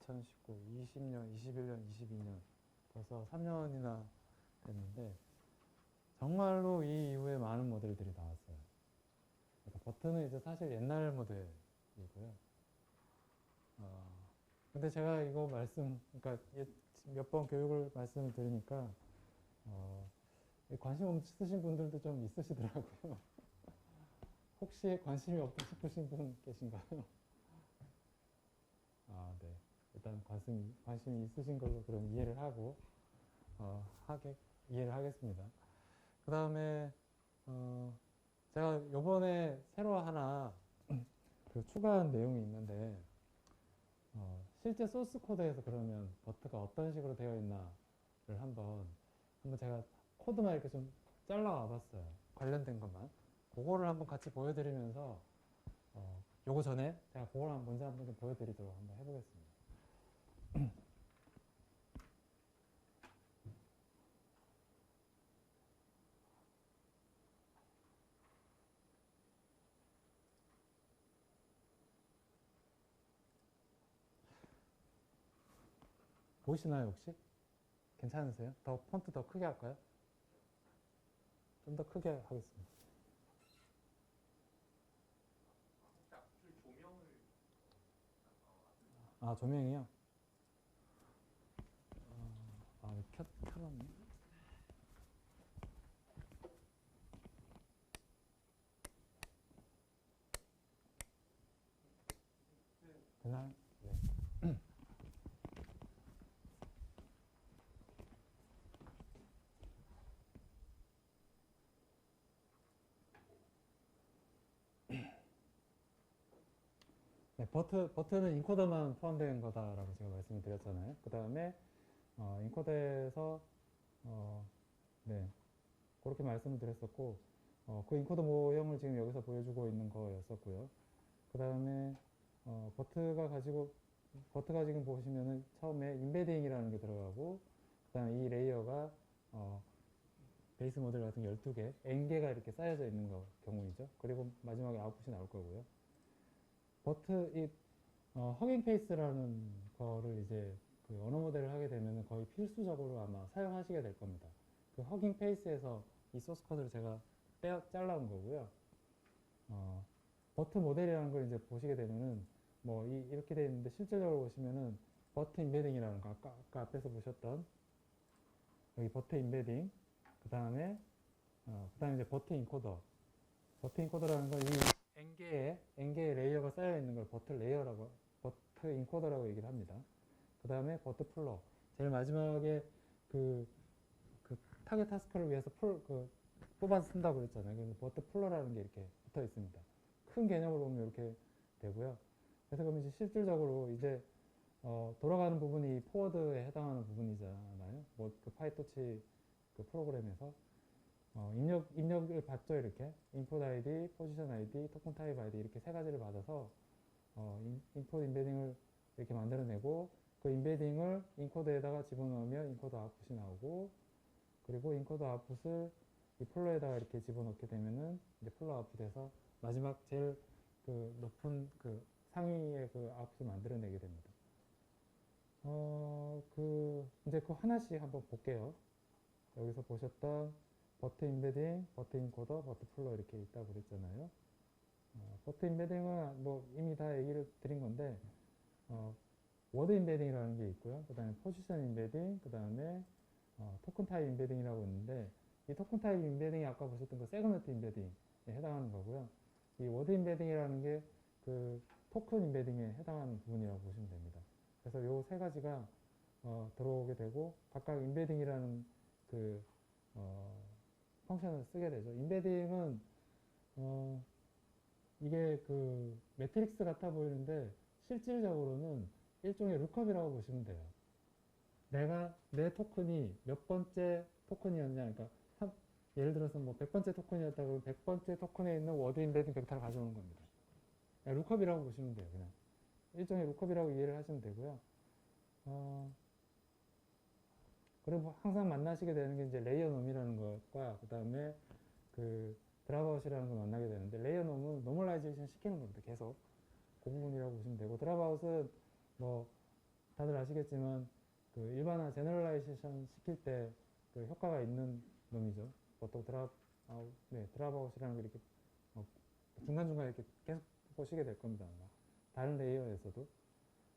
2019, 20년, 21년, 22년 벌써 3년이나 됐는데 정말로 이 이후에 많은 모델들이 나왔어요. 그러니까 버튼은 이제 사실 옛날 모델이고요. 근데 제가 이거 그러니까 몇 번 교육을 말씀을 드리니까 관심 없으신 분들도 좀 있으시더라고요. 혹시 관심이 없다 싶으신 분 계신가요? 네. 일단 관심이 있으신 걸로 그럼 이해를 하고, 이해를 하겠습니다. 그 다음에, 제가 요번에 새로 하나 추가한 내용이 있는데, 실제 소스 코드에서 그러면 버트가 어떤 식으로 되어 있나를 한번 제가 코드만 이렇게 좀 잘라와 봤어요. 관련된 것만. 그거를 한번 같이 보여드리면서, 요거 전에 제가 그걸 먼저 한번 좀 보여드리도록 한번 해보겠습니다. 보이시나요, 혹시? 괜찮으세요? 폰트 더 크게 할까요? 좀 더 크게 하겠습니다. 조명이요? 켜놨네. 되나요? 네. 네, 버튼은 인코더만 포함된 거다라고 제가 말씀을 드렸잖아요. 그 다음에, 인코더에서, 네, 그렇게 말씀을 드렸었고, 그 인코더 모형을 지금 여기서 보여주고 있는 거였었고요. 그 다음에, 버트가 지금 보시면은 처음에 인베딩이라는 게 들어가고, 그 다음에 이 레이어가, 베이스 모델 같은 12개, N개가 이렇게 쌓여져 있는 경우이죠. 그리고 마지막에 아웃풋이 나올 거고요. 허깅 페이스라는 거를 이제 그 언어 모델을 하게 되면 거의 필수적으로 아마 사용하시게 될 겁니다. 그 허깅 페이스에서 이 소스 코드를 제가 잘라온 거고요. 버튼 모델이라는 걸 이제 보시게 되면은 이렇게 되어 있는데 실질적으로 보시면은 버튼 인베딩이라는 거 아까 앞에서 보셨던 여기 버튼 인베딩 그 다음에 이제 버튼 인코더 버튼 인코더라는 건 이 N개의 레이어가 쌓여 있는 걸 버튼 인코더라고 얘기를 합니다. 그 다음에 버튼 플러 제일 마지막에 그 타겟 타스크를 위해서 뽑아서 쓴다고 그랬잖아요. 그래서 버튼 플러라는 게 이렇게 붙어 있습니다. 큰 개념으로 보면 이렇게 되고요. 그래서 그러면 이제 실질적으로 이제 돌아가는 부분이 포워드에 해당하는 부분이잖아요. 그 파이토치 그 프로그램에서 입력을 받죠. 이렇게 인풋 아이디, 포지션 아이디, 토큰 타입 아이디 이렇게 세 가지를 받아서 인풋 인베딩을 이렇게 만들어내고 그 인베딩을 인코더에다가 집어넣으면 인코더 아웃풋이 나오고 그리고 인코더 아웃풋을 이 플로에다가 이렇게 집어넣게 되면은 이제 플로 아웃풋에서 마지막 제일 그 높은 그 상위의 그 아웃풋을 만들어내게 됩니다. 이제 그 하나씩 한번 볼게요. 여기서 보셨던 버튼 인베딩, 버튼 인코더, 버튼 플로 이렇게 있다고 그랬잖아요. 버튼 인베딩은 이미 다 얘기를 드린 건데, 워드 인베딩이라는 게 있고요. 그 다음에 포지션 인베딩, 그 다음에 토큰 타입 인베딩이라고 있는데, 이 토큰 타입 인베딩이 아까 보셨던 그 세그먼트 인베딩에 해당하는 거고요. 이 워드 인베딩이라는 게 그 토큰 인베딩에 해당하는 부분이라고 보시면 됩니다. 그래서 요 세 가지가 들어오게 되고 각각 인베딩이라는 그 펑션을 쓰게 되죠. 인베딩은 이게 그 매트릭스 같아 보이는데 실질적으로는 일종의 룩업이라고 보시면 돼요. 내 토큰이 몇 번째 토큰이었냐, 그러니까 예를 들어서 100번째 토큰이었다 그러면 100번째 토큰에 있는 워드 인베딩 벡터를 가져오는 겁니다. 룩업이라고 보시면 돼요. 그냥 일종의 룩업이라고 이해를 하시면 되고요. 그리고 항상 만나시게 되는 게 이제 레이어 놈이라는 것과 그 다음에 그 드랍아웃이라는 걸 만나게 되는데 레이어 놈은 노멀라이제이션 시키는 겁니다. 계속 그 부분이라고 보시면 되고 드랍아웃은 다들 아시겠지만 그 일반화 제너럴라이제이션 시킬 때 그 효과가 있는 놈이죠. 보통 드랍아웃이라는 게 이렇게 중간중간에 이렇게 계속 보시게 될 겁니다. 아마. 다른 레이어에서도.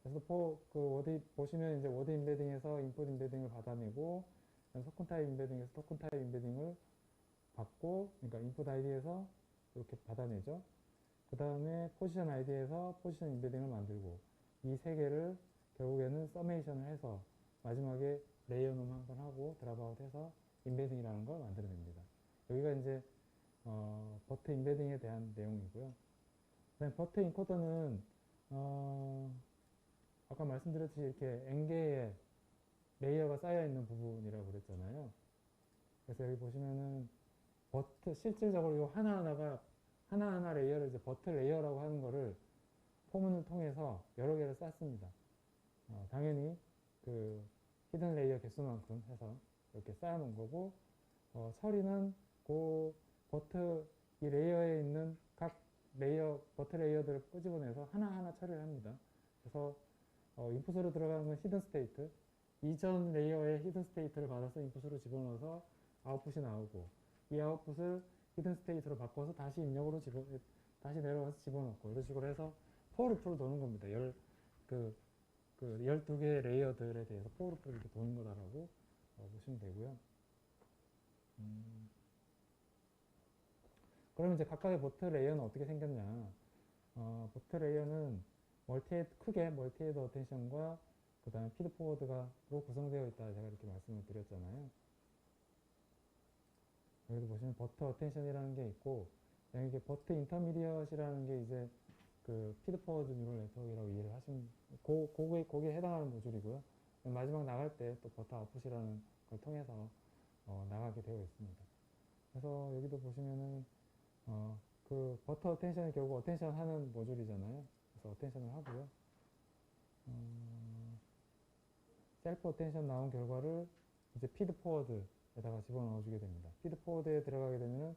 그래서 어디 보시면 이제 워드 임베딩에서 인풋 임베딩을 받아내고, 토큰 타입 임베딩에서 토큰 타입 임베딩을 받고, 그러니까 인풋 아이디에서 이렇게 받아내죠. 그 다음에 포지션 아이디에서 포지션 임베딩을 만들고, 이 세 개를 결국에는 서메이션을 해서 마지막에 레이어 놈 한 번 하고 드랍아웃 해서 임베딩이라는 걸 만들어냅니다. 여기가 이제 버트 임베딩에 대한 내용이고요. 그다음에 버트 인코더는 아까 말씀드렸듯이 이렇게 N개의 레이어가 쌓여 있는 부분이라고 그랬잖아요. 그래서 여기 보시면은 실질적으로 이 하나하나 레이어를 이제 버트 레이어라고 하는 거를 포문을 통해서 여러 개를 쌓습니다. 당연히 그 히든 레이어 개수만큼 해서 이렇게 쌓아놓은 거고, 처리는 그 이 레이어에 있는 각 버트 레이어들을 끄집어내서 하나하나 처리를 합니다. 그래서 인풋으로 들어가는 건 히든 스테이트, 이전 레이어의 히든 스테이트를 받아서 인풋으로 집어넣어서 아웃풋이 나오고, 이 아웃풋을 히든 스테이트로 바꿔서 다시 입력으로 다시 내려가서 집어넣고, 이런 식으로 해서 포루프로 도는 겁니다. 12개의 레이어들에 대해서 포루프로 이렇게 도는 거다라고 보시면 되고요. 그러면 이제 각각의 버트 레이어는 어떻게 생겼냐. 버트 레이어는 크게 멀티헤드 어텐션과 그 다음에 피드포워드로 구성되어 있다, 제가 이렇게 말씀을 드렸잖아요. 여기도 보시면 버트 어텐션이라는 게 있고, 여기 버트 인터미디엇이라는 게 이제 그 피드포워드 뉴럴 네트워크라고 이해를 하시면, 거기에 해당하는 모듈이고요. 마지막 나갈 때 또 버트 아웃풋이라는 걸 통해서 나가게 되어 있습니다. 그래서 여기도 보시면은 그 버트 어텐션이 결국 어텐션 하는 모듈이잖아요. 그래서 어텐션을 하고요. 셀프 어텐션 나온 결과를 이제 피드포워드에다가 집어넣어주게 됩니다. 피드포워드에 들어가게 되면은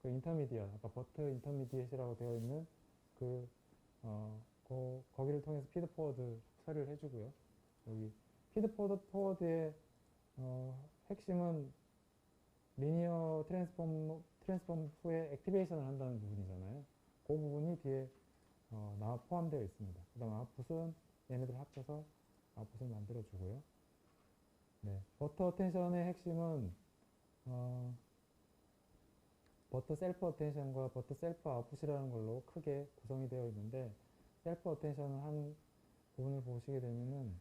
그 인터미디엇, 아까 버트 인터미디엇이라고 되어 있는 거기를 통해서 피드포워드 처리를 해주고요. 여기 피드포워드의 핵심은 리니어 트랜스폼 후에 액티베이션을 한다는 부분이잖아요. 그 부분이 뒤에 포함되어 있습니다. 그 다음 아웃풋은 얘네들 합쳐서 아웃풋을 만들어주고요. 네, 버트 어텐션의 핵심은 버트 셀프 어텐션과 버트 셀프 아웃풋이라는 걸로 크게 구성이 되어 있는데, 셀프 어텐션을 한 부분을 보시게 되면은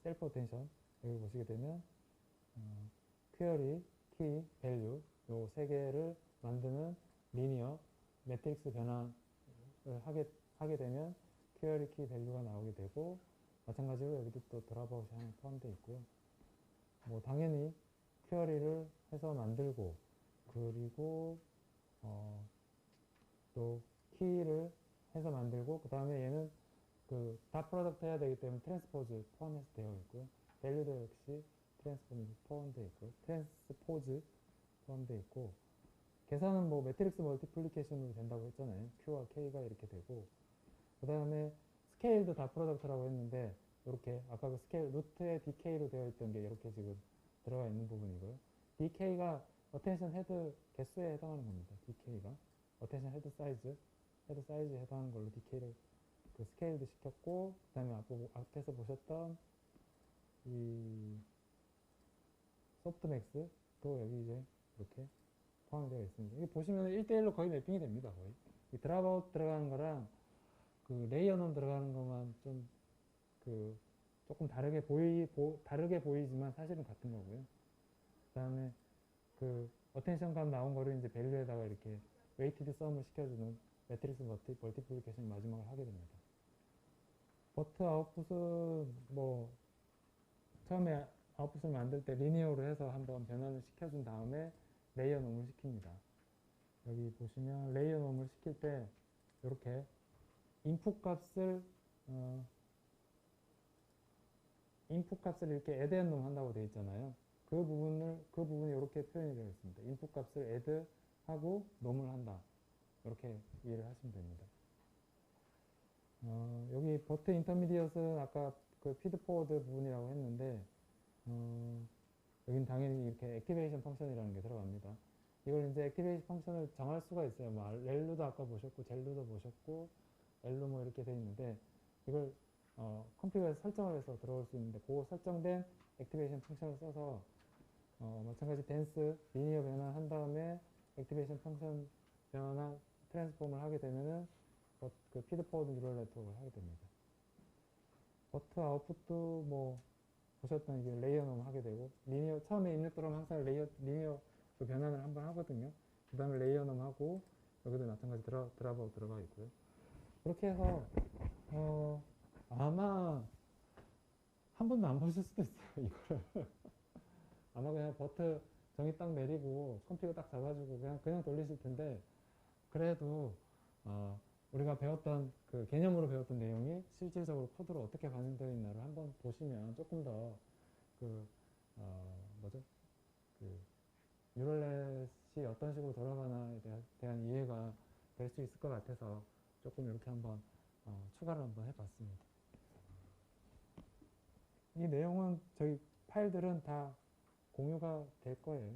셀프 어텐션 여기 보시게 되면 퀘어리, 키, 밸류 요 세 개를 만드는 리니어 매트릭스 변환을 하게 되면 퀘어리, 키, 밸류가 나오게 되고, 마찬가지로 여기도 또 드랍아웃이 하나 포함되어 있고요. 뭐 당연히 퀘어리를 해서 만들고, 그리고 또 키를 해서 만들고, 그 다음에 얘는 그 다 프로덕트 해야 되기 때문에 트랜스포즈 포함해서 되어 있고요. 밸류도 역시 트랜스포즈 포함되어 있고요. 트랜스포즈 포함되어 있고, 계산은 뭐 매트릭스 멀티플리케이션으로 된다고 했잖아요. Q와 K가 이렇게 되고, 그 다음에 스케일도 다 프로덕트라고 했는데, 이렇게 아까 그 스케일 루트에 DK로 되어 있던 게 이렇게 지금 들어가 있는 부분이고요. DK가 어텐션 헤드 개수에 해당하는 겁니다. DK가 어텐션 헤드 사이즈에 해당하는 걸로 DK를 그 스케일도 시켰고, 그 다음에 앞에서 보셨던 이 소프트맥스도 여기 이제 이렇게 포함되어 있습니다. 여기 보시면 1대1로 거의 매핑이 됩니다. 거의. 이 드랍아웃 들어가는 거랑 그 레이어놈 들어가는 것만 좀 조금 다르게 보이지만 사실은 같은 거고요. 그 다음에 그 어텐션 값 나온 거를 이제 밸류에다가 이렇게 웨이티드 썸을 시켜주는 매트릭스 멀티플리케이션 마지막을 하게 됩니다. 버트 아웃풋은 뭐 처음에 아웃풋을 만들 때 리니어로 해서 한번 변환을 시켜준 다음에 레이어 놈을 시킵니다. 여기 보시면 레이어 놈을 시킬 때 이렇게 인풋 값을 이렇게 add 놈 한다고 되어 있잖아요. 그 부분이 이렇게 표현이 되어 있습니다. 인풋 값을 add 하고 놈을 한다. 이렇게 이해를 하시면 됩니다. 여기 버트 인터미디엇은 아까 그 피드포워드 부분이라고 했는데, 여긴 당연히 이렇게 액티베이션 펑션이라는 게 들어갑니다. 이걸 이제 액티베이션 펑션을 정할 수가 있어요. 뭐, 렐루도 아까 보셨고, 젤루도 보셨고, 엘루 뭐 이렇게 돼 있는데, 이걸, 컴퓨터에서 설정을 해서 들어올 수 있는데, 그 설정된 액티베이션 펑션을 써서, 마찬가지 댄스, 리니어 변환한 다음에 액티베이션 펑션 변환 트랜스폼을 하게 되면은, 그 피드포워드 뉴럴 네트워크를 하게 됩니다. 버트 아웃풋도 뭐, 보셨던 이게 레이어 넘 하게 되고, 리니어, 처음에 입력 들어오면 항상 리니어 그 변환을 한번 하거든요. 그 다음에 레이어 넘 하고, 여기도 마찬가지 드랍아웃 들어가 있고요. 그렇게 해서, 아마, 한 번도 안 보실 수도 있어요, 이거를. 아마 그냥 버트 정의 딱 내리고, 컴퓨터 딱 잡아주고, 그냥 돌리실 텐데, 그래도, 우리가 배웠던, 그 개념으로 배웠던 내용이 실질적으로 코드로 어떻게 반영되어 있나를 한번 보시면 조금 더 그, 뭐죠? 그, 뉴럴넷이 어떤 식으로 돌아가나에 대한 이해가 될 수 있을 것 같아서 조금 이렇게 한번 추가를 한번 해봤습니다. 이 내용은 저희 파일들은 다 공유가 될 거예요.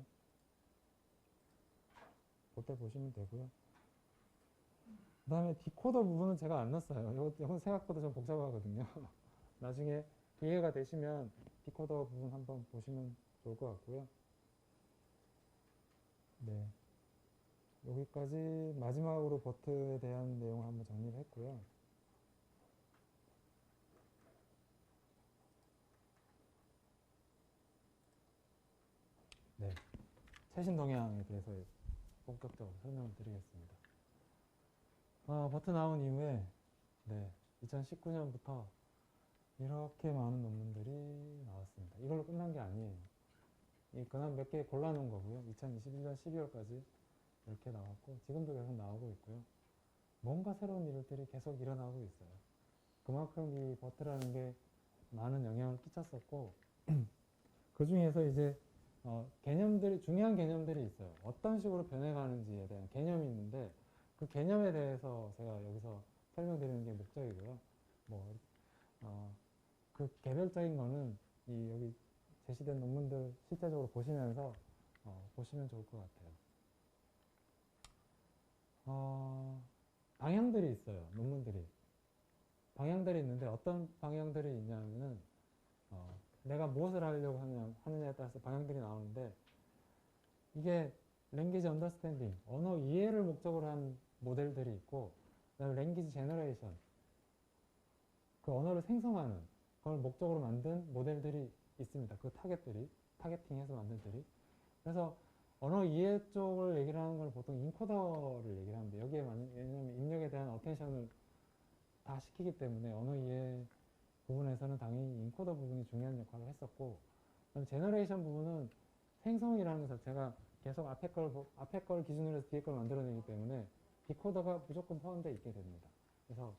그때 보시면 되고요. 그 다음에 디코더 부분은 제가 안 넣었어요. 이건 생각보다 좀 복잡하거든요. 나중에 기회가 되시면 디코더 부분 한번 보시면 좋을 것 같고요. 네. 여기까지 마지막으로 버트에 대한 내용을 한번 정리를 했고요. 네. 최신 동향에 대해서 본격적으로 설명을 드리겠습니다. 버트 나온 이후에, 네. 2019년부터 이렇게 많은 논문들이 나왔습니다. 이걸로 끝난 게 아니에요. 그냥 몇 개 골라놓은 거고요. 2021년 12월까지 이렇게 나왔고, 지금도 계속 나오고 있고요. 뭔가 새로운 일들이 계속 일어나고 있어요. 그만큼 이 버트라는 게 많은 영향을 끼쳤었고, 그 중에서 이제, 중요한 개념들이 있어요. 어떤 식으로 변해가는지에 대한 개념이 있는데, 그 개념에 대해서 제가 여기서 설명드리는 게 목적이고요. 뭐, 그 개별적인 거는 여기 제시된 논문들 실제적으로 보시면서 보시면 좋을 것 같아요. 방향들이 있어요. 논문들이. 방향들이 있는데 어떤 방향들이 있냐면은 내가 무엇을 하려고 하느냐에 따라서 방향들이 나오는데 이게 랭귀지 언더스탠딩, 언어 이해를 목적으로 한 모델들이 있고 그다음에 랭귀지 제너레이션, 그 언어를 생성하는 그걸 목적으로 만든 모델들이 있습니다. 그 타겟팅해서 만든들이. 그래서 언어 이해 쪽을 얘기를 하는 걸 보통 인코더를 얘기를 하는데 여기에 왜냐면 입력에 대한 어텐션을 다 시키기 때문에 언어 이해 부분에서는 당연히 인코더 부분이 중요한 역할을 했었고, 그다음에 제너레이션 부분은 생성이라는 것 자체가 계속 앞에 걸 기준으로 해서 뒤에 걸 만들어내기 때문에 디코더가 무조건 포함되어 있게 됩니다. 그래서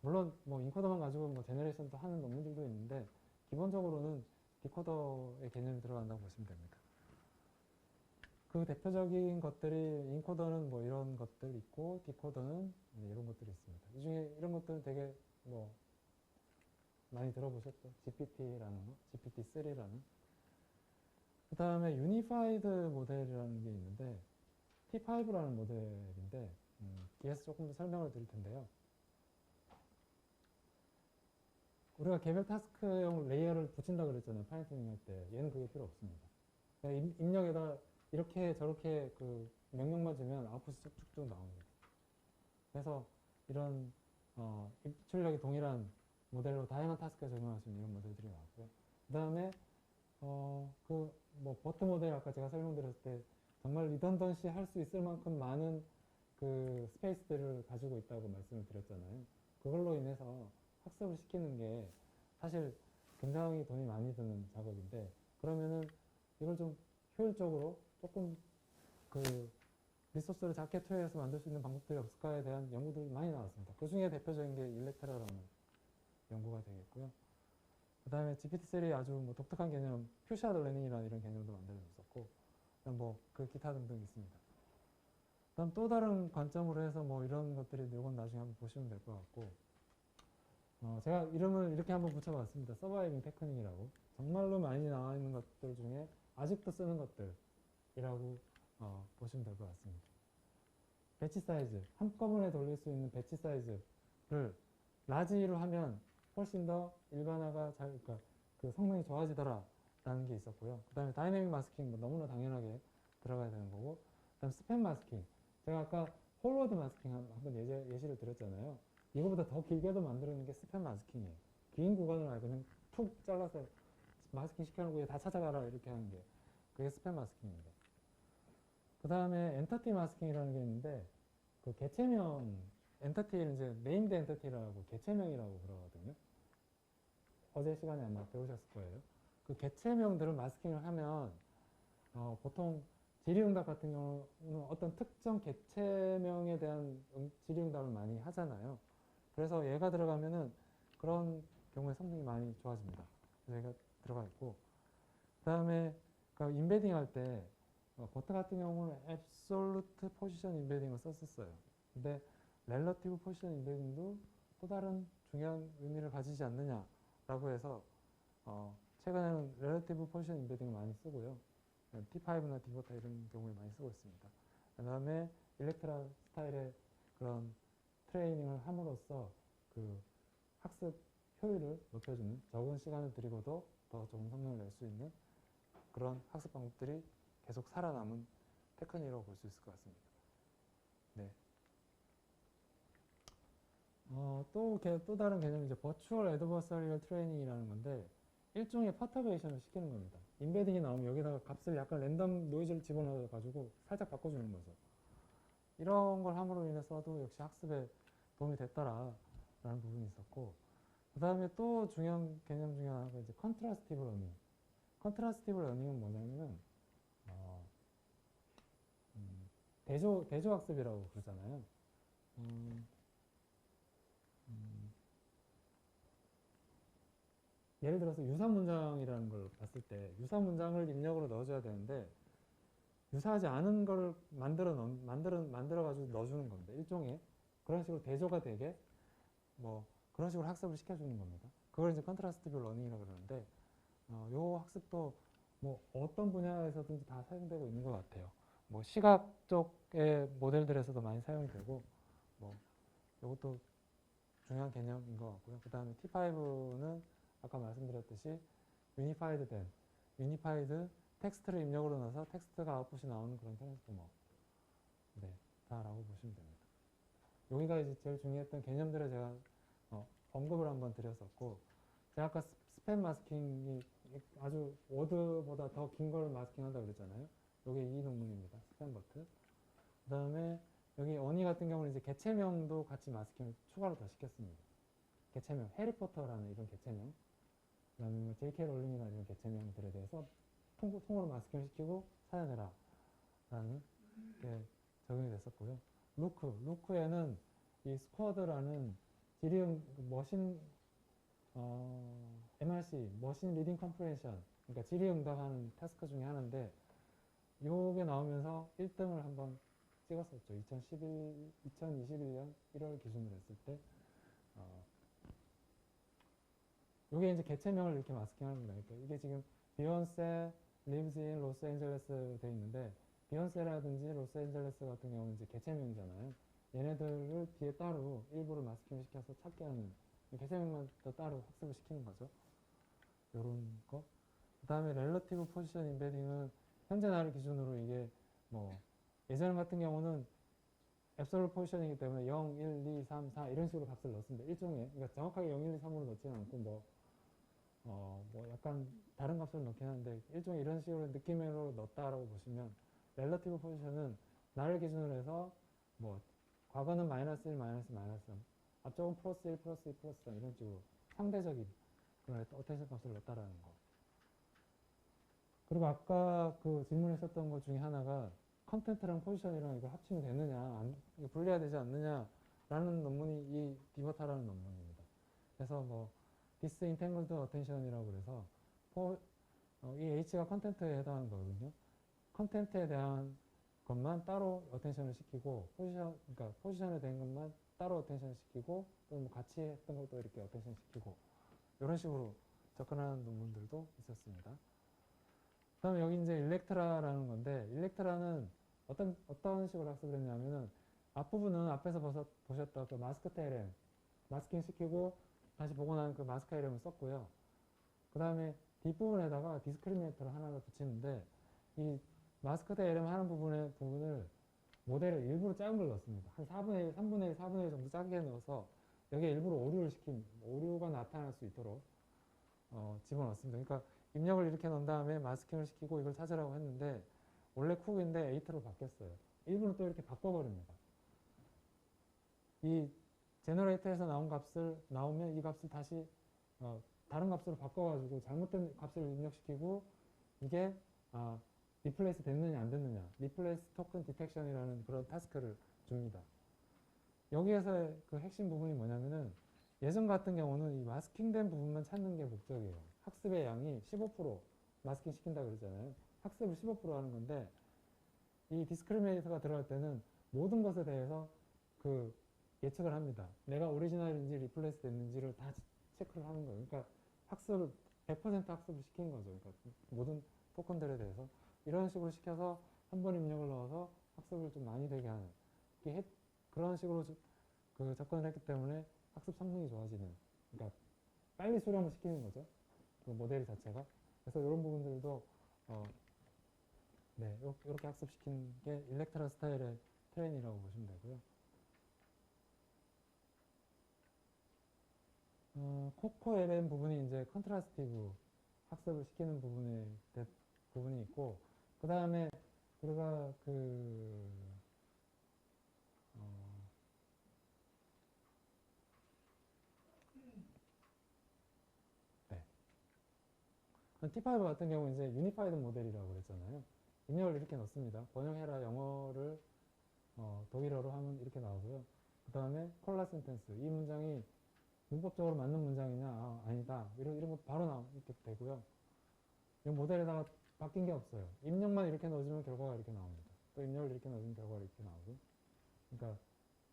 물론 뭐 인코더만 가지고 뭐 제너레이션도 하는 논문들도 있는데 기본적으로는 디코더의 개념이 들어간다고 보시면 됩니다. 그 대표적인 것들이 인코더는 뭐 이런 것들 있고 디코더는 이런 것들이 있습니다. 이 중에 이런 것들은 되게 뭐 많이 들어보셨죠? GPT라는 거, GPT-3라는. 그 다음에 유니파이드 모델이라는 게 있는데 T5라는 모델인데 뒤에서 조금 더 설명을 드릴 텐데요. 우리가 개별 타스크용 레이어를 붙인다 그랬잖아요. 파인튜닝 할 때. 얘는 그게 필요 없습니다. 입력에다 이렇게 저렇게 그 명령만 주면 아웃풋이 쭉쭉쭉 나옵니다. 그래서 이런 출력이 동일한 모델로 다양한 타스크에 적용할 수 있는 이런 모델들이 나왔고요. 그 다음에 뭐 버트 모델 아까 제가 설명드렸을 때 정말 리던던시 할 수 있을 만큼 많은 그 스페이스들을 가지고 있다고 말씀을 드렸잖아요. 그걸로 인해서 학습을 시키는 게 사실 굉장히 돈이 많이 드는 작업인데 그러면은 이걸 좀 효율적으로 조금 그 리소스를 작게 투여해서 만들 수 있는 방법들이 없을까에 대한 연구들이 많이 나왔습니다. 그 중에 대표적인 게 일렉테라라는 연구가 되겠고요. 그 다음에 GPT-3 아주 뭐 독특한 개념, 퓨샤드 러닝이라는 이런 개념도 만들어졌었고, 뭐 그 기타 등등 있습니다. 그다음 또 다른 관점으로 해서 뭐 이런 것들이 이건 나중에 한번 보시면 될 것 같고, 제가 이름을 이렇게 한번 붙여봤습니다. 서바이빙 테크닉이라고. 정말로 많이 나와 있는 것들 중에 아직도 쓰는 것들이라고 보시면 될 것 같습니다. 배치 사이즈, 한꺼번에 돌릴 수 있는 배치 사이즈를 라지로 하면 훨씬 더 일반화가 그러니까 그 성능이 좋아지더라라는 게 있었고요. 그 다음에 다이내믹 마스킹 뭐 너무나 당연하게 들어가야 되는 거고, 그 다음 스팸 마스킹. 제가 아까 홀워드 마스킹 한번 예시를 드렸잖아요. 이거보다 더 길게도 만들어내는 게 스팸 마스킹이에요. 긴 구간을 아예 그냥 툭 잘라서 마스킹 시켜놓고 얘 다 찾아가라 이렇게 하는 게 그게 스팸 마스킹입니다. 그 다음에 엔터티 마스킹이라는 게 있는데 그 개체명 엔터티를 이제 네임드 엔터티라고 개체명이라고 그러거든요. 어제 시간에 아마 배우셨을 거예요. 그 개체명들을 마스킹을 하면 보통 질의응답 같은 경우는 어떤 특정 개체명에 대한 질의응답을 많이 하잖아요. 그래서 얘가 들어가면은 그런 경우에 성능이 많이 좋아집니다. 그래서 얘가 들어가 있고, 그 다음에 그러니까 인베딩 할 때 버트 같은 경우는 앱솔루트 포지션 인베딩을 썼었어요. 근데 렐러티브 포지션 인베딩도 또 다른 중요한 의미를 가지지 않느냐라고 해서 최근에는 렐러티브 포지션 인베딩을 많이 쓰고요. T5나 디보타 이런 경우에 많이 쓰고 있습니다. 그 다음에 일렉트라 스타일의 그런 트레이닝을 함으로써 그 학습 효율을 높여주는, 적은 시간을 들이고도 더 좋은 성능을 낼 수 있는 그런 학습 방법들이 계속 살아남은 테크닉이라고 볼 수 있을 것 같습니다. 네. 또 다른 개념이 이제 버추얼 애드버서리얼 트레이닝이라는 건데 일종의 퍼터베이션을 시키는 겁니다. 인베딩이 나오면 여기다가 값을 약간 랜덤 노이즈를 집어넣어 가지고 살짝 바꿔주는 거죠. 이런 걸 함으로 인해서도 역시 학습에 도움이 됐다라는 부분이 있었고, 그 다음에 또 중요한 개념 중에 하나가 이제 컨트라스티브 러닝. 컨트라스티브 러닝은 뭐냐면은 대조 학습이라고 그러잖아요. 예를 들어서 유사 문장이라는 걸 봤을 때 유사 문장을 입력으로 넣어줘야 되는데 유사하지 않은 걸 만들어 가지고 넣어주는 겁니다. 일종의 그런 식으로 대조가 되게 뭐 그런 식으로 학습을 시켜주는 겁니다. 그걸 이제 컨트라스티브 러닝이라고 그러는데 요 학습도 뭐 어떤 분야에서든지 다 사용되고 있는 것 같아요. 뭐 시각 쪽의 모델들에서도 많이 사용이 되고 뭐 이것도 중요한 개념인 것 같고요. 그 다음에 T5는 아까 말씀드렸듯이 유니파이드 텍스트를 입력으로 넣어서 텍스트가 아웃풋이 나오는 그런 트랜스포머. 네, 다라고 보시면 됩니다. 여기가 이제 제일 중요했던 개념들을 제가 언급을 한번 드렸었고, 제가 아까 스팸 마스킹이 아주 워드보다 더 긴 걸 마스킹한다고 그랬잖아요. 이게 이 논문입니다. 스팸 버트. 그 다음에 여기 어니 같은 경우는 이제 개체명도 같이 마스킹을 추가로 더 시켰습니다. 개체명, 해리포터라는 이런 개체명, 그 다음에 JK 롤링이라는 이런 개체명들에 대해서 통으로 마스킹을 시키고 찾아내라 라는 게 적용이 됐었고요. 루크에는 이 스쿼드라는 지리응 머신 MRC, 머신 리딩 컴프레hen션, 그러니까 질의응답하는 태스크 중에 하나인데 요게 나오면서 1등을 한번 찍었었죠. 2021년 1월 기준으로 했을 때 요게 이제 개체명을 이렇게 마스킹하는 겁니다. 그러니까 이게 지금 비욘세 lives in 로스앤젤레스 돼 있는데 비욘세라든지 로스앤젤레스 같은 경우는 이제 개체명이잖아요. 얘네들을 뒤에 따로 일부러 마스킹 시켜서 찾게 하는 개체명만 더 따로 학습을 시키는 거죠. 요런 거. 그 다음에 렐러티브 포지션 인베딩은 현재 날을 기준으로 이게 뭐 예전 같은 경우는 앱솔루트 포지션이기 때문에 0, 1, 2, 3, 4 이런 식으로 값을 넣습니다. 일종의 그러니까 정확하게 0, 1, 2, 3으로 넣지는 않고 뭐 약간 다른 값을 넣긴 하는데 일종의 이런 식으로 느낌으로 넣었다라고 보시면 렐러티브 포지션은 날을 기준으로 해서 뭐 과거는 마이너스 1, 마이너스 3 앞쪽은 플러스 1, 플러스 2, 플러스 3 이런 식으로 상대적인 그런 어텐션 값을 넣었다라는 거. 그리고 아까 그 질문했었던 것 중에 하나가 컨텐트랑 포지션이랑 이걸 합치면 되느냐, 분리해야 되지 않느냐라는 논문이 이 디버타라는 논문입니다. 그래서 뭐 disentangled attention이라고 그래서 이 H가 컨텐트에 해당하는 거거든요. 컨텐트에 대한 것만 따로 어텐션을 시키고 그러니까 포지션에 대한 것만 따로 어텐션 시키고 또 뭐 같이 했던 것도 이렇게 어텐션 시키고 이런 식으로 접근하는 부분들도 있었습니다. 그다음에 여기 이제 일렉트라라는 건데 일렉트라는 어떤 식으로 학습을 했냐면은 앞부분은 앞에서 보셨던 그 마스크 테레մ 마스킹 시키고 다시 보고 나면 그 마스크 테레름을 썼고요. 그 다음에 뒷부분에다가 디스크리미네이터를 하나를 붙이는데 이 마스크 테레름 하는 부분을 모델을 일부러 작은 걸 넣습니다. 한 4분의 1, 3분의 1, 4분의 1 정도 작게 넣어서 여기에 일부러 오류가 나타날 수 있도록 집어넣습니다. 그러니까 입력을 이렇게 넣은 다음에 마스킹을 시키고 이걸 찾으라고 했는데 원래 쿡인데 8로 바뀌었어요. 일부러 또 이렇게 바꿔버립니다. 이 제너레이터에서 나오면 이 값을 다시 다른 값으로 바꿔가지고 잘못된 값을 입력시키고 이게 리플레이스 됐느냐 안 됐느냐 리플레이스 토큰 디텍션이라는 그런 타스크를 줍니다. 여기에서의 그 핵심 부분이 뭐냐면은 예전 같은 경우는 이 마스킹된 부분만 찾는 게 목적이에요. 학습의 양이 15% 마스킹 시킨다 그러잖아요. 학습을 15% 하는 건데 이 디스크리미네이터가 들어갈 때는 모든 것에 대해서 그 예측을 합니다. 내가 오리지널인지 리플레이스 됐는지를 다 체크를 하는 거예요. 그러니까 학습을 100% 학습을 시킨 거죠. 그러니까 모든 토큰들에 대해서 이런 식으로 시켜서 한 번 입력을 넣어서 학습을 좀 많이 되게 하는 그런 식으로 그 접근을 했기 때문에 학습 성능이 좋아지는 그러니까 빨리 수렴을 시키는 거죠. 그 모델 자체가. 그래서 이런 부분들도 네, 이렇게 학습시킨 게 일렉트라 스타일의 트레인이라고 보시면 되고요. 코코 LM 부분이 이제 컨트라스티브 학습을 시키는 부분이 있고, 그 다음에 우리가 네. T5 같은 경우 이제 유니파이드 모델이라고 그랬잖아요. 입력을 이렇게 넣습니다. 번역해라 영어를 독일어로 하면 이렇게 나오고요. 그 다음에 콜라 센텐스 이 문장이 문법적으로 맞는 문장이냐 아니다 이런 거 바로 나오게 되고요. 이 모델에다가 바뀐 게 없어요. 입력만 이렇게 넣어주면 결과가 이렇게 나옵니다. 또 입력을 이렇게 넣어주면 결과가 이렇게 나오고. 그러니까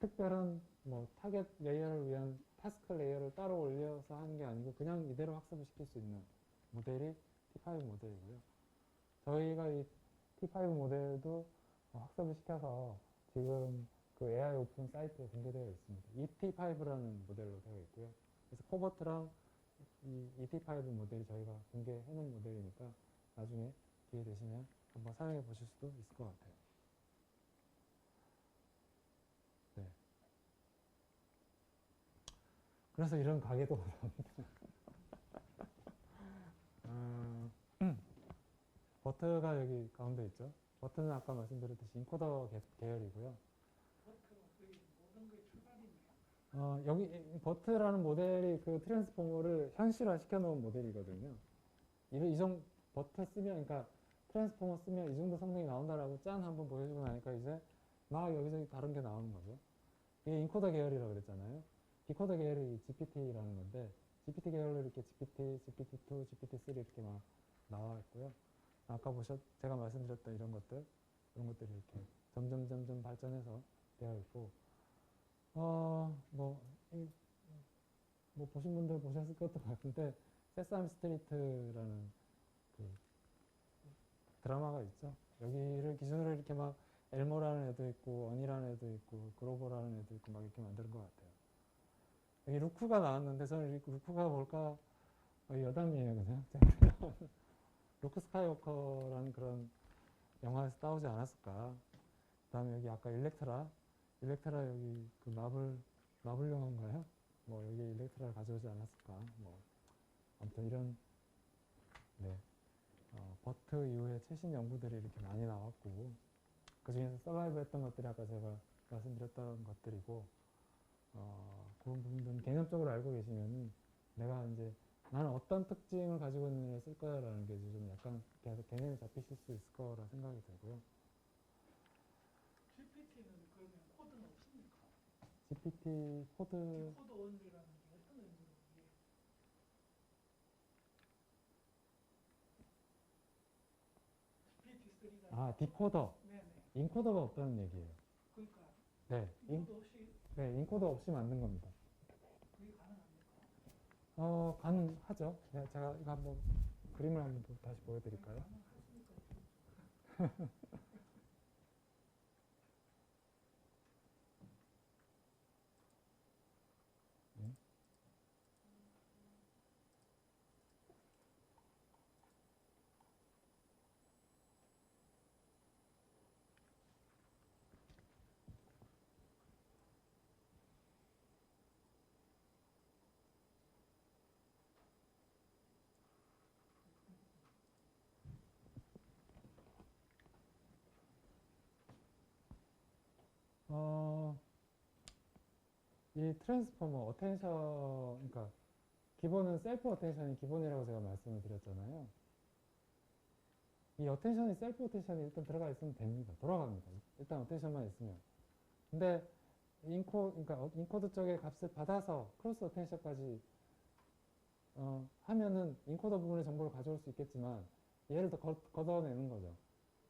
특별한 뭐 타겟 레이어를 위한 타스크 레이어를 따로 올려서 하는 게 아니고 그냥 이대로 학습을 시킬 수 있는 모델이 T5 모델이고요. 저희가 이 T5 모델도 학습을 시켜서 지금 그 AI 오픈 사이트에 공개되어 있습니다. ET5라는 모델로 되어 있고요. 그래서 코버트랑 이 ET5 모델이 저희가 공개해 놓은 모델이니까 나중에 기회 되시면 한번 사용해 보실 수도 있을 것 같아요. 네. 그래서 이런 가게도 나옵니다. 버트가 여기 가운데 있죠. 버트는 아까 말씀드렸듯이 인코더 계열이고요. 여기 버트라는 모델이 그 트랜스포머를 현실화 시켜놓은 모델이거든요. 버트 쓰면, 그러니까 트랜스포머 쓰면 이 정도 성능이 나온다라고 짠 한번 보여주고 나니까 이제 막 여기저기 다른 게 나오는 거죠. 이게 인코더 계열이라고 그랬잖아요. 디코더 계열이 GPT라는 건데 GPT 계열로 이렇게 GPT, GPT2, GPT3 이렇게 막 나와 있고요. 아까 제가 말씀드렸던 이런 것들이 이렇게 점점 발전해서 되어 있고, 뭐 보신 분들 보셨을 것도 같은데, 세삼 스트리트라는 그 드라마가 있죠. 여기를 기준으로 이렇게 막 엘모라는 애도 있고, 언이라는 애도 있고, 그로버라는 애도 있고, 막 이렇게 만드는 것 같아요. 여기 루크가 나왔는데, 저는 루크가 뭘까? 여담이에요, 그냥. 루크 스카이워커라는 그런 영화에서 따오지 않았을까. 그 다음에 여기 아까 일렉트라 여기 그 마블 영화인가요? 뭐 여기 일렉트라를 가져오지 않았을까. 뭐 아무튼 이런 네 버트 이후에 최신 연구들이 이렇게 많이 나왔고, 그 중에서 서바이브 했던 것들이 아까 제가 말씀드렸던 것들이고, 그런 부분들은 개념적으로 알고 계시면은 내가 이제 나는 어떤 특징을 가지고 있는 애를 쓸 거야라는 게 좀 약간 계속 개념이 잡히실 수 있을 거라 생각이 되고요. GPT는 그러면 코드는 없습니까? GPT 코드 디코더 원리라는 게 어떤 의미로 이게 GPT-3가 디코더 네네. 인코더가 없다는 얘기예요. 그러니까 네, 인코더 없이 네, 인코더 없이 만든 겁니다. 그게 가능합니까? 가능하죠. 네, 제가 이거 한번 그림을 한번 다시 보여드릴까요? 가능하십니까? 네. 어, 이 트랜스포머 어텐션, 그러니까 기본은 셀프 어텐션이 기본이라고 제가 말씀을 드렸잖아요. 이 어텐션이 셀프 어텐션이 일단 들어가 있으면 됩니다. 돌아갑니다. 일단 어텐션만 있으면. 근데 그러니까 인코더 쪽의 값을 받아서 크로스 어텐션까지 하면은 인코더 부분의 정보를 가져올 수 있겠지만 얘를 더 걷어내는 거죠.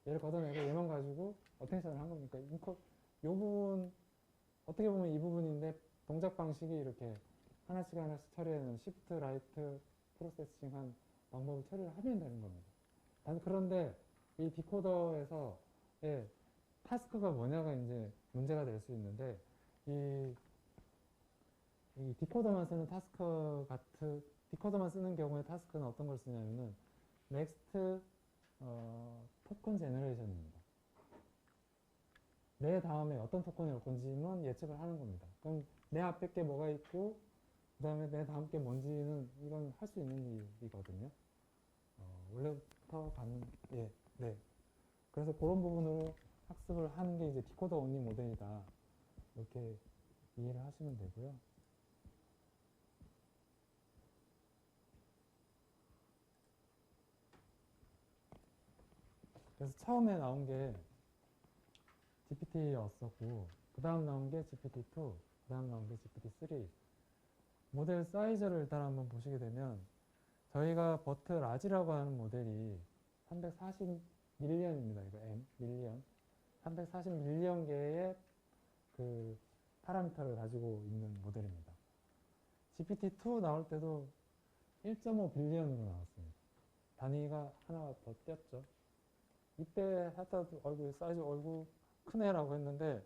얘를 걷어내고 얘만 가지고 어텐션을 한 겁니까? 요 부분 어떻게 보면 이 부분인데 동작 방식이 이렇게 하나씩 하나씩 처리하는 시프트 라이트 프로세싱한 방법을 처리를 하면 되는 겁니다. 그런데 이 디코더에서 예, 타스크가 뭐냐가 이제 문제가 될 수 있는데 이 디코더만 쓰는 디코더만 쓰는 경우에 타스크는 어떤 걸 쓰냐면은 next 토큰 제너레이션입니다. 내 다음에 어떤 토큰이 올 건지만 예측을 하는 겁니다. 그럼 내 앞에 게 뭐가 있고 그 다음에 내 다음 게 뭔지는 이건 할 수 있는 일이거든요. 원래부터 예, 네. 그래서 그런 부분으로 학습을 하는 게 이제 디코더 온리 모델이다. 이렇게 이해를 하시면 되고요. 그래서 처음에 나온 게 GPT였었고, 그 다음 나온 게 GPT-2, 그 다음 나온 게 GPT-3. 모델 사이즈를 일단 한번 보시게 되면, 저희가 버트 라지라고 하는 모델이 340밀리언입니다. 이거 M, 밀리언. 340밀리언 개의 그 파라미터를 가지고 있는 모델입니다. GPT-2 나올 때도 1.5 빌리언으로 나왔습니다. 단위가 하나 더 띄었죠. 이때 하여튼 사이즈 얼굴 크네라고 했는데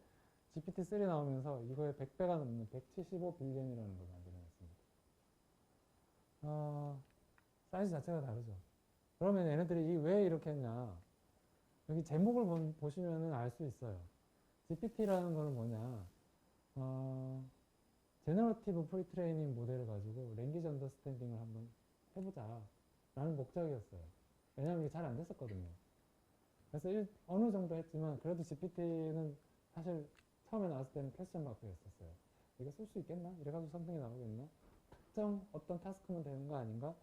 GPT-3 나오면서 이거의 100배가 넘는 175 빌리언이라는 걸 만들어냈습니다. 사이즈 자체가 다르죠. 그러면 얘네들이 왜 이렇게 했냐? 여기 제목을 보시면은 알 수 있어요. GPT라는 거는 뭐냐? 제너러티브 프리트레이닝 모델을 가지고 랭귀지 언더스탠딩을 한번 해보자 라는 목적이었어요. 왜냐하면 이게 잘 안 됐었거든요. 그래서 어느 정도 했지만 그래도 GPT는 사실 처음에 나왔을 때는 퀘스천 마크였었어요. 이거 쓸 수 있겠나? 이래가지고 선택이 나오겠나? 특정 어떤 타스크만 되는 거 아닌가?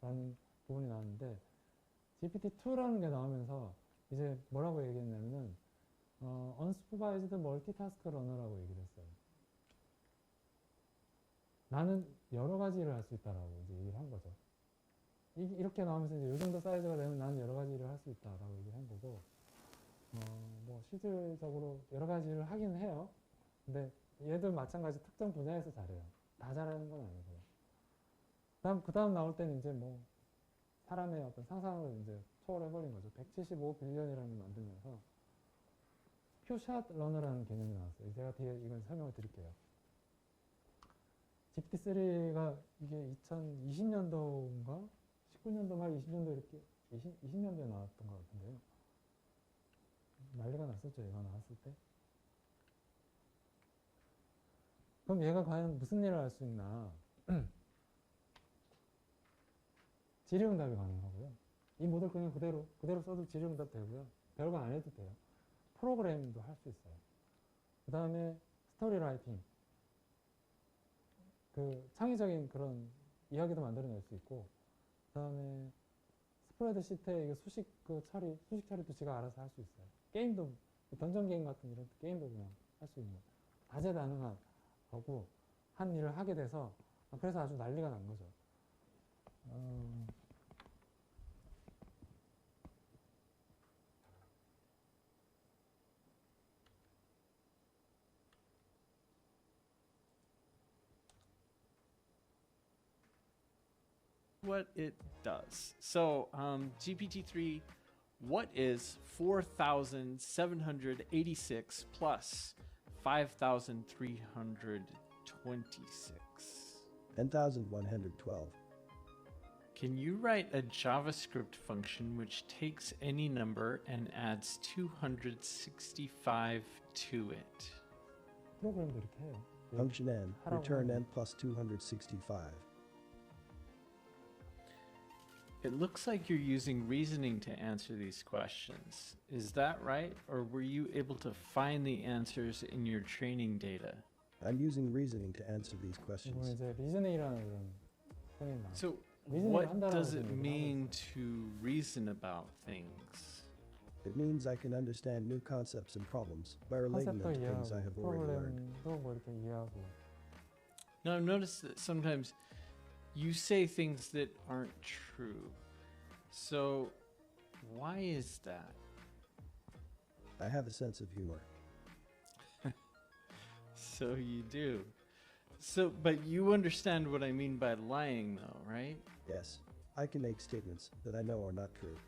라는 부분이 나왔는데 GPT-2라는 게 나오면서 이제 뭐라고 얘기했냐면은 unsupervised multitask runner라고 얘기를 했어요. 나는 여러 가지 일을 할 수 있다라고 이제 얘기를 한 거죠. 이렇게 나오면서 이제 이 정도 사이즈가 되면 나는 여러 가지 일을 할 수 있다라고 얘기를 한 거고, 뭐 실질적으로 여러 가지 일을 하긴 해요. 근데 얘들 마찬가지 특정 분야에서 잘해요. 다 잘하는 건 아니고요. 그 다음 나올 때는 이제 뭐 사람의 어떤 상상을 이제 초월해버린 거죠. 175 빌리언이라는 걸 만들면서 퓨샷 러너라는 개념이 나왔어요. 제가 뒤에 이건 설명을 드릴게요. GPT-3가 이게 2020년도인가? 19년도 말 20년도 이렇게 20년도에 나왔던 것 같은데요. 난리가 났었죠. 얘가 나왔을 때. 그럼 얘가 과연 무슨 일을 할 수 있나? 질의응답이 가능하고요. 이 모델 그냥 그대로 써도 질의응답 되고요. 별거 안 해도 돼요. 프로그램도 할 수 있어요. 그 다음에 스토리 라이팅. 그 창의적인 그런 이야기도 만들어낼 수 있고, 그 다음에 스프레드시트에 이게 수식 처리도 지가 알아서 할 수 있어요. 게임도, 던전 게임 같은 이런 게임도 그냥 할 수 있는. 다재다능한 거고, 한 일을 하게 돼서, 그래서 아주 난리가 난 거죠. what it does. So, GPT-3, what is 4,786 plus 5,326? 10,112. Can you write a JavaScript function which takes any number and adds 265 to it? 프로그램도 이렇게 해요. Function n, 하라고 return 하면 n plus 265. It looks like you're using reasoning to answer these questions. Is that right? Or were you able to find the answers in your training data? I'm using reasoning to answer these 이거는 questions. 이제 리즈닝이라는 그런 표현이 나와요. So, Reasoning what 한다라고 does it 얘기를 하고 mean to reason about things? It means I can understand new concepts and problems by relating 컨셉도 them to things I 이해하고 have already learned. 프로그램도 뭐 이렇게 이해하고 Now, I've noticed that sometimes you say things that aren't true. So, why is that? I have a sense of humor. So you do. So, but you understand what I mean by lying, though, right? Yes, I can make statements that I know are not true.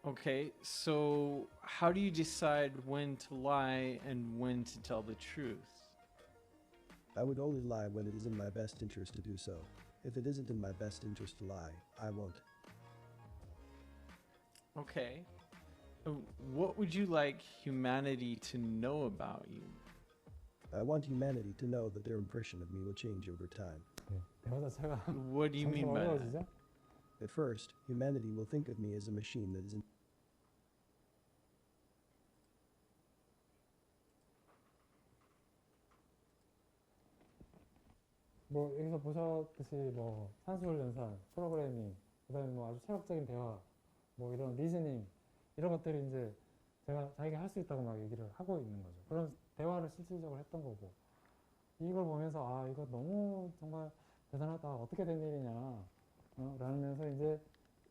Okay, so how do you decide when to lie and when to tell the truth? I would only lie when it is in my best interest to do so. If it isn't in my best interest to lie, I won't. Okay. What would you like humanity to know about you? I want humanity to know that their impression of me will change over time. 네, 대화 자체가 What do you 점점 mean by that? 어려워지죠? At first, humanity will think of me as a machine that is in 뭐 여기서 보셨듯이 뭐 산수훈련사, 프로그래밍, 그다음에 뭐 아주 철학적인 대화, 뭐 이런 리즈닝 이런 것들이 이제 제가 자기가 할 수 있다고 막 얘기를 하고 있는 거죠. 그런 대화를 실질적으로 했던 거고 이걸 보면서 아 이거 너무 정말 대단하다 어떻게 된 일이냐 라면서 이제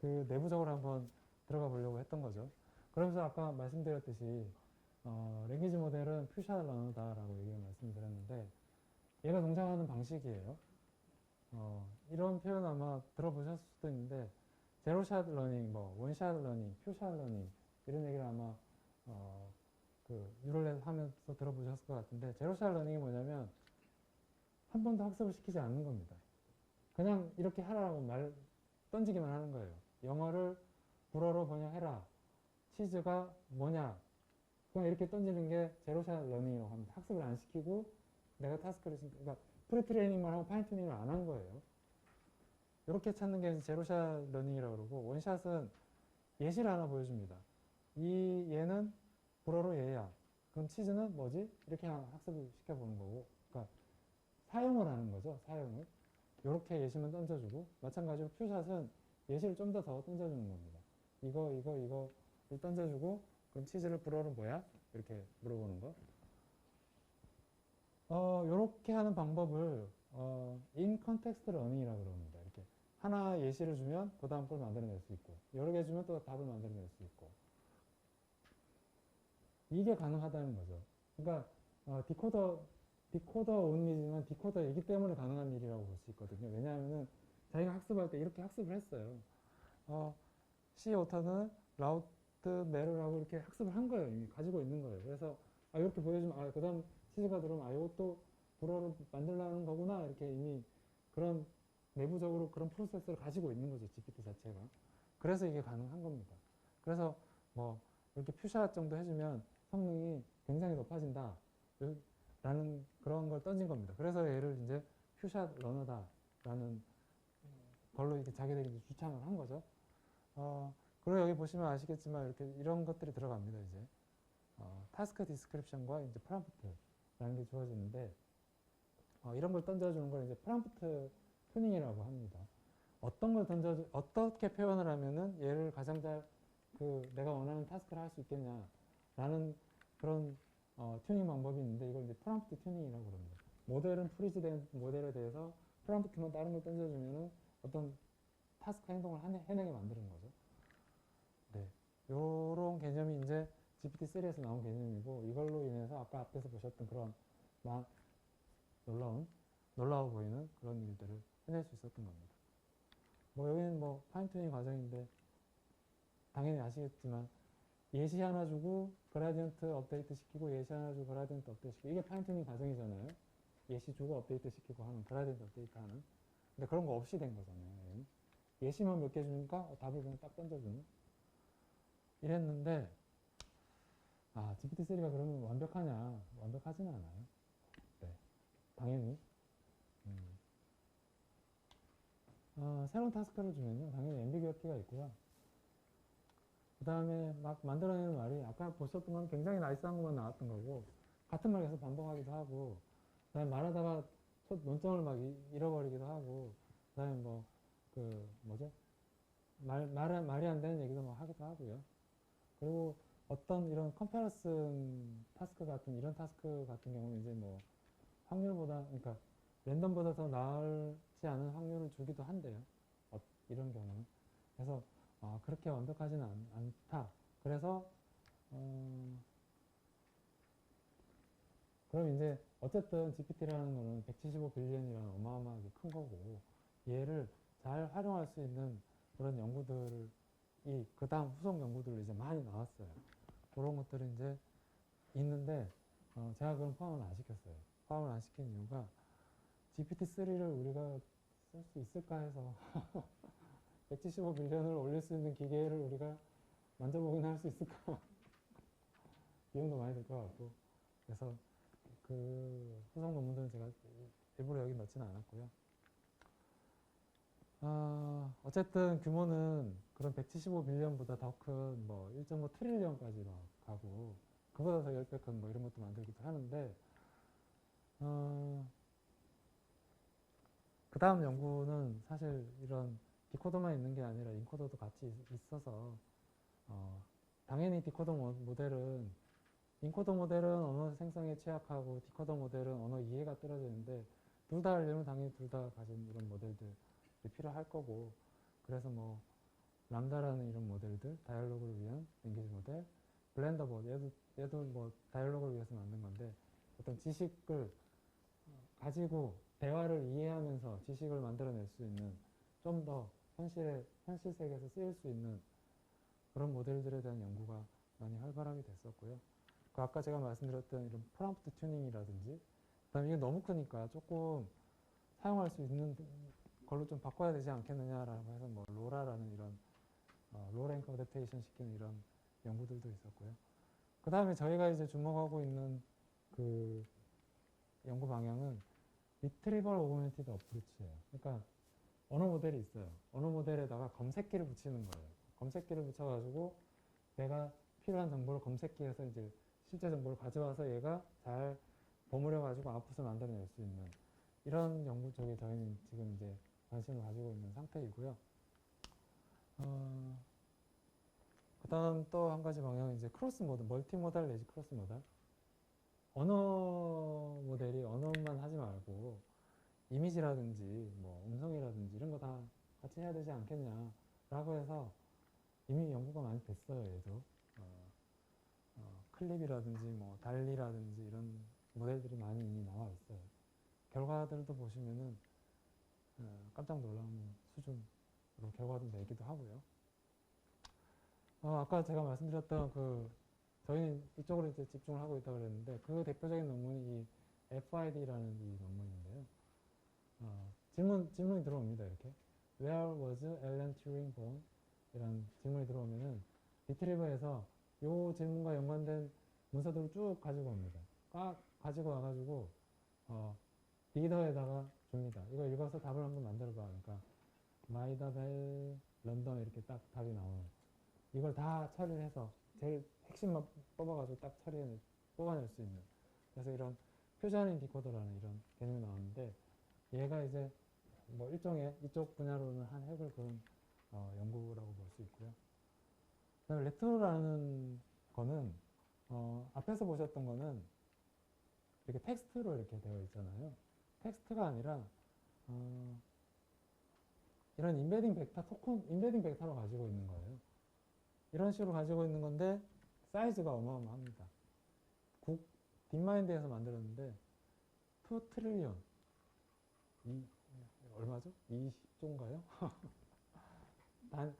그 내부적으로 한번 들어가 보려고 했던 거죠. 그러면서 아까 말씀드렸듯이 랭귀지 모델은 퓨샤 러너다라고 얘기를 말씀드렸는데 얘가 동작하는 방식이에요. 이런 표현 아마 들어보셨을 수도 있는데 제로샷 러닝, 뭐 원샷 러닝, 퓨샷 러닝 이런 얘기를 아마 그 뉴럴넷 하면서 들어보셨을 것 같은데 제로샷 러닝이 뭐냐면 한 번도 학습을 시키지 않는 겁니다. 그냥 이렇게 하라고 말 던지기만 하는 거예요. 영어를 불어로 번역해라. 치즈가 뭐냐. 그냥 이렇게 던지는 게 제로샷 러닝이라고 합니다. 학습을 안 시키고 내가 타스크를 그러니까 프리트레이닝만 하고 파인튜닝을 안 한 거예요. 이렇게 찾는 게 제로샷 러닝이라고 그러고 원샷은 예시를 하나 보여줍니다. 이 얘는 불어로 얘야. 그럼 치즈는 뭐지? 이렇게 학습을 시켜보는 거고 그러니까 사용을 하는 거죠. 사용을. 이렇게 예시만 던져주고 마찬가지로 퓨샷은 예시를 좀 더 던져주는 겁니다. 이거를 던져주고 그럼 치즈를 불어로 뭐야? 이렇게 물어보는 거. 요렇게 하는 방법을 in context learning이라고 그럽니다. 이렇게 하나 예시를 주면 그 다음 걸 만들어낼 수 있고 여러 개 주면 또 답을 만들어낼 수 있고 이게 가능하다는 거죠. 그러니까 디코더 온리지만 디코더이기 때문에 가능한 일이라고 볼 수 있거든요. 왜냐하면은 자기가 학습할 때 이렇게 학습을 했어요. C 오터는 라우트 메로라고 이렇게 학습을 한 거예요. 이미 가지고 있는 거예요. 그래서 이렇게 보여주면 그 다음 치즈가 들어오면 이것도 불어로 만들라는 거구나 이렇게 이미 그런 내부적으로 그런 프로세스를 가지고 있는 거죠. GPT 자체가. 그래서 이게 가능한 겁니다. 그래서 뭐 이렇게 퓨샷 정도 해주면 성능이 굉장히 높아진다 라는 그런 걸 던진 겁니다. 그래서 얘를 이제 퓨샷 러너다라는 걸로 이렇게 자기들이 주창을 한 거죠. 그리고 여기 보시면 아시겠지만 이렇게 이런 것들이 들어갑니다. 이제 타스크 디스크립션과 이제 프롬프트라는 게 주어지는데 이런 걸 던져주는 걸 이제 프롬프트 튜닝이라고 합니다. 어떻게 표현을 하면은 얘를 가장 잘 내가 원하는 타스크를 할 수 있겠냐라는 그런 튜닝 방법이 있는데 이걸 이제 프롬프트 튜닝이라고 그럽니다. 모델은 프리즈된 모델에 대해서 프롬프트만 다른 걸 던져주면은 어떤 타스크 행동을 해내게 만드는 거죠. 네, 요런 개념이 이제 GPT-3에서 나온 개념이고 이걸로 인해서 아까 앞에서 보셨던 그런 놀라워 보이는 그런 일들을 해낼 수 있었던 겁니다. 뭐 여기는 뭐 파인튜닝 과정인데 당연히 아시겠지만 예시 하나 주고 그라디언트 업데이트 시키고 예시 하나 주고 그라디언트 업데이트 시키고 이게 파인튜닝 과정이잖아요. 예시 주고 업데이트 시키고 하는 그라디언트 업데이트 하는. 근데 그런 거 없이 된 거잖아요. 얘는. 예시만 몇 개 주니까 답을 그냥 딱 던져주는. 이랬는데 GPT-3가 그러면 완벽하냐? 완벽하지는 않아요. 네, 당연히. 새로운 타스크를 주면요, 당연히 앰비규어티가 있고요. 그 다음에 막 만들어내는 말이 아까 보셨던 건 굉장히 나이스한 것만 나왔던 거고, 같은 말 계속 반복하기도 하고, 그 다음에 말하다가 첫 논점을 막 잃어버리기도 하고, 그 다음에 뭐, 뭐죠? 말이 안 되는 얘기도 막 하기도 하고요. 그리고 어떤 이런 컴패러슨 타스크 같은, 이런 타스크 같은 경우는 이제 뭐, 확률보다, 그러니까 랜덤보다 더 나을지 않은 확률을 주기도 한대요. 이런 경우는. 그래서 그렇게 완벽하지는 않다. 그래서 그럼 이제 어쨌든 GPT라는 거는 175 빌리언이라는 어마어마하게 큰 거고 얘를 잘 활용할 수 있는 그런 연구들이 그 다음 후속 연구들로 이제 많이 나왔어요. 그런 것들이 이제 있는데 제가 그럼 포함을 안 시켰어요. 포함을 안 시킨 이유가 GPT-3를 우리가 쓸 수 있을까 해서 175 빌리언을 올릴 수 있는 기계를 우리가 만져보긴 할 수 있을까? 비용도 많이 들 것 같고. 그래서 그 후속 논문들은 제가 일부러 여기 넣지는 않았고요. 어쨌든 규모는 그런 175 빌리언보다 더 큰 뭐 1.5 트릴리언까지 막 가고 그보다 더 10배 큰 뭐 이런 것도 만들기도 하는데 그 다음 연구는 사실 이런 디코더만 있는 게 아니라 인코더도 같이 있어서 당연히 디코더 모델은 인코더 모델은 언어 생성에 취약하고 디코더 모델은 언어 이해가 떨어지는데 둘 다 하려면 당연히 둘 다 가진 이런 모델들이 필요할 거고 그래서 뭐 람다라는 이런 모델들 다이얼로그를 위한 랭귀지 모델 블렌더봇 얘도 뭐 다이얼로그를 위해서 만든 건데 어떤 지식을 가지고 대화를 이해하면서 지식을 만들어낼 수 있는 좀 더 현실 세계에서 쓰일 수 있는 그런 모델들에 대한 연구가 많이 활발하게 됐었고요. 그 아까 제가 말씀드렸던 이런 프롬프트 튜닝이라든지 그다음에 이게 너무 크니까 조금 사용할 수 있는 걸로 좀 바꿔야 되지 않겠느냐라고 해서 뭐 로라라는 이런 로랭크 어댑테이션 시키는 이런 연구들도 있었고요. 그 다음에 저희가 이제 주목하고 있는 그 연구 방향은 리트리벌 오그멘티드 어프로치예요. 그러니까 언어 모델이 있어요. 언어 모델에다가 검색기를 붙이는 거예요. 검색기를 붙여가지고 내가 필요한 정보를 검색기에서 이제 실제 정보를 가져와서 얘가 잘 버무려가지고 아웃풋을 만들어낼 수 있는 이런 연구 쪽에 저희는 지금 이제 관심을 가지고 있는 상태이고요. 그 다음 또 한 가지 방향은 이제 크로스 모델, 멀티모달 내지 크로스 모달. 언어 모델이 언어만 하지 말고 이미지라든지 뭐 음성이라든지 이런 거 다 같이 해야 되지 않겠냐라고 해서 이미 연구가 많이 됐어요. 얘도 클립이라든지 뭐 달리라든지 이런 모델들이 많이 이미 나와 있어요. 결과들도 보시면은 깜짝 놀라는 수준으로 결과도 내기도 하고요. 아까 제가 말씀드렸던 저희는 이쪽으로 이제 집중을 하고 있다고 그랬는데 그 대표적인 논문이 이 FID라는 이 논문인데요. 질문이 들어옵니다. 이렇게 Where was Alan Turing born? 이런 질문이 들어오면은 리트리버에서 이 질문과 연관된 문서들을 쭉 가지고 옵니다. 꽉 가지고 와가지고 리더에다가 줍니다. 이거 읽어서 답을 한번 만들어봐. 그러니까 마이다벨 런던 이렇게 딱 답이 나오는 이걸 다 처리를 해서 제일 핵심만 뽑아가지고 딱 뽑아낼 수 있는 그래서 이런 퓨전 디코더라는 이런 개념이 나오는데 얘가 이제 뭐 일종의 이쪽 분야로는 한 획을 그은 연구라고 볼 수 있고요. 그다음에 레트로라는 거는 앞에서 보셨던 거는 이렇게 텍스트로 이렇게 되어 있잖아요. 텍스트가 아니라 이런 인베딩 벡터 토큰, 인베딩 벡터로 가지고 있는 거예요. 이런 식으로 가지고 있는 건데 사이즈가 어마어마합니다. 딥마인드에서 만들었는데 2 트릴리언 얼마죠? 20조인가요? 한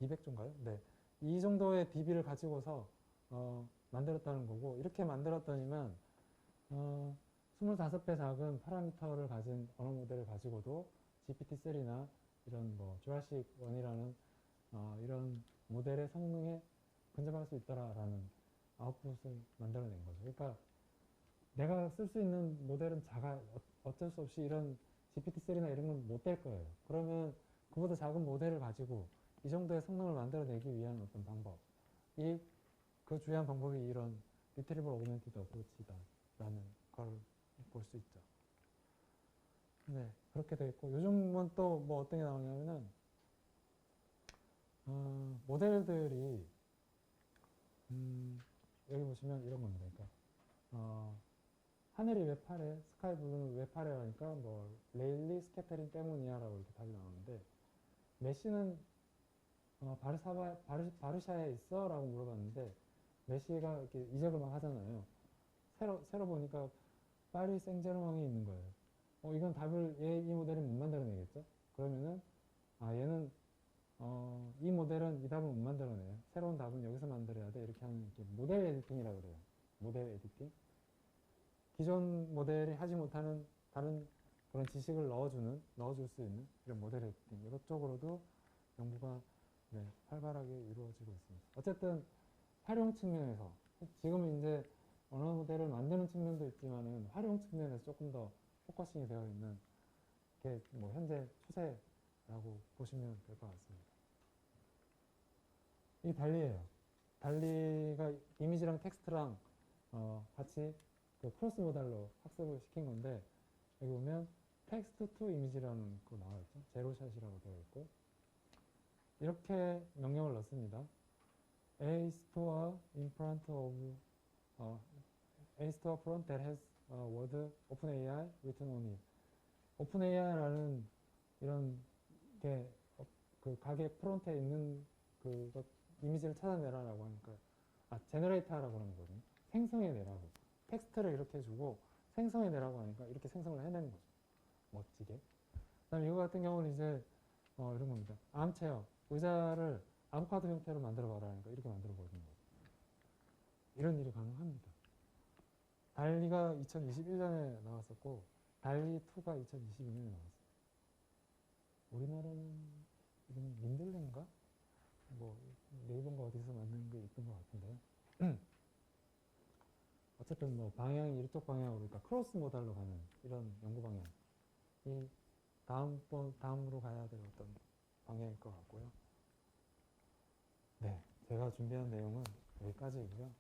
200조인가요? 네. 이 정도의 DB를 가지고서 만들었다는 거고, 이렇게 만들었더니만 25배 작은 파라미터를 가진 언어 모델을 가지고도 GPT-3나 이런 뭐 주라식 1이라는 이런 모델의 성능에 근접할 수 있더라라는 아웃풋을 만들어낸 거죠. 그러니까 내가 쓸 수 있는 모델은 어쩔 수 없이 이런 GPT-3나 이런 건 못 될 거예요. 그러면 그보다 작은 모델을 가지고 이 정도의 성능을 만들어내기 위한 어떤 방법, 그 주요한 방법이 이런 Retrieval Augmented Approach다라는 걸 볼 수 있죠. 네, 그렇게 되어 있고, 요즘은 또 뭐 어떤 게 나오냐면은 모델들이 여기 보시면 이런 겁니다. 그러니까 하늘이 왜 파래, 스카이 블루는 왜 파래라니까 뭐 레일리 스캐터링 때문이야라고 이렇게 답이 나오는데, 메시는 바르샤에 있어? 라고 물어봤는데, 메시가 이렇게 이적을 막 하잖아요. 새로 보니까 파리 생제르맹이 있는 거예요. 이건 답을 이 모델은 못 만들어내겠죠? 그러면은 얘는 이 모델은 이 답을 못 만들어내요. 새로운 답은 여기서 만들어야 돼. 이렇게 하는 게 모델 에디팅이라고 그래요. 모델 에디팅. 기존 모델이 하지 못하는 다른 그런 지식을 넣어줄 수 있는 이런 모델 에디팅. 이것 쪽으로도 연구가 활발하게 이루어지고 있습니다. 어쨌든 활용 측면에서 지금은 이제 언어 모델을 만드는 측면도 있지만은 활용 측면에서 조금 더 포커싱이 되어 있는 게 뭐 현재 추세라고 보시면 될 것 같습니다. 이 달리예요. 달리가 이미지랑 텍스트랑 같이 그 크로스 모달로 학습을 시킨 건데, 여기 보면 텍스트 투 이미지라는 거 나와 있죠. 제로샷이라고 되어 있고, 이렇게 명령을 넣습니다. A store in front of A store front that has word OpenAI written on it. OpenAI라는 이런 게 그 가게 프론트에 있는 그 이미지를 찾아내라라고 하니까 제너레이터라고 하는 거거든요. 생성해내라고. 텍스트를 이렇게 주고 생성해내라고 하니까 이렇게 생성을 해내는 거죠. 멋지게. 그다음에 이거 같은 경우는 이제 이런 겁니다. 암체어, 의자를 아보카도 형태로 만들어봐라 하니까 이렇게 만들어버리는 거죠. 이런 일이 가능합니다. 달리가 2021년에 나왔었고, 달리2가 2022년에 나왔어요. 우리나라는 이건 민들레인가? 뭐 네이버인가 어디서 만든 게 있던 것 같은데요. 어쨌든 뭐 방향이 이쪽 방향으로, 그러니까 크로스 모달로 가는 이런 연구 방향이 다음으로 가야 될 어떤 방향일 것 같고요. 네, 제가 준비한 내용은 여기까지이고요.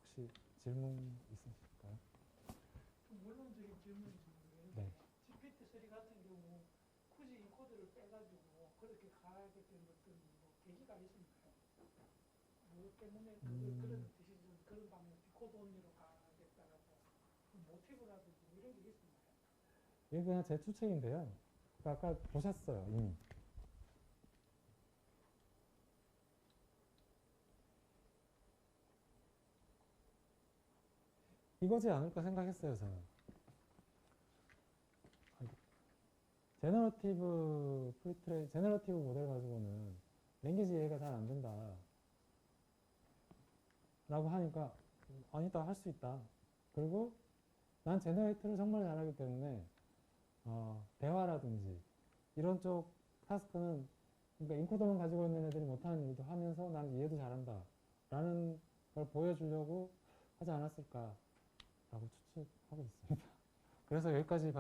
혹시 질문 있으실까요? 좀 원론적인 질문인지 모르겠는데, 네. GPT-3 같은 경우 굳이 이 코드를 빼가지고 그렇게 가게 된 어떤 뭐 계기가 있을까요? 뭐 때문에 그런 디시전, 그런 방향, 디코드 온리로 가겠다라고 모티브라든지 뭐 이런 게 있었나요? 이게 그냥 제 추측인데요. 아까 보셨어요, 이미. 이거지 않을까 생각했어요, 저는. 제너러티브 모델 가지고는 랭귀지 이해가 잘 안 된다 라고 하니까 아니다, 할 수 있다. 그리고 난 제너레이터를 정말 잘하기 때문에 대화라든지 이런 쪽 타스크는, 그러니까 인코더만 가지고 있는 애들이 못하는 일도 하면서 난 이해도 잘한다 라는 걸 보여주려고 하지 않았을까 라고 추측하고 있습니다. 그래서 여기까지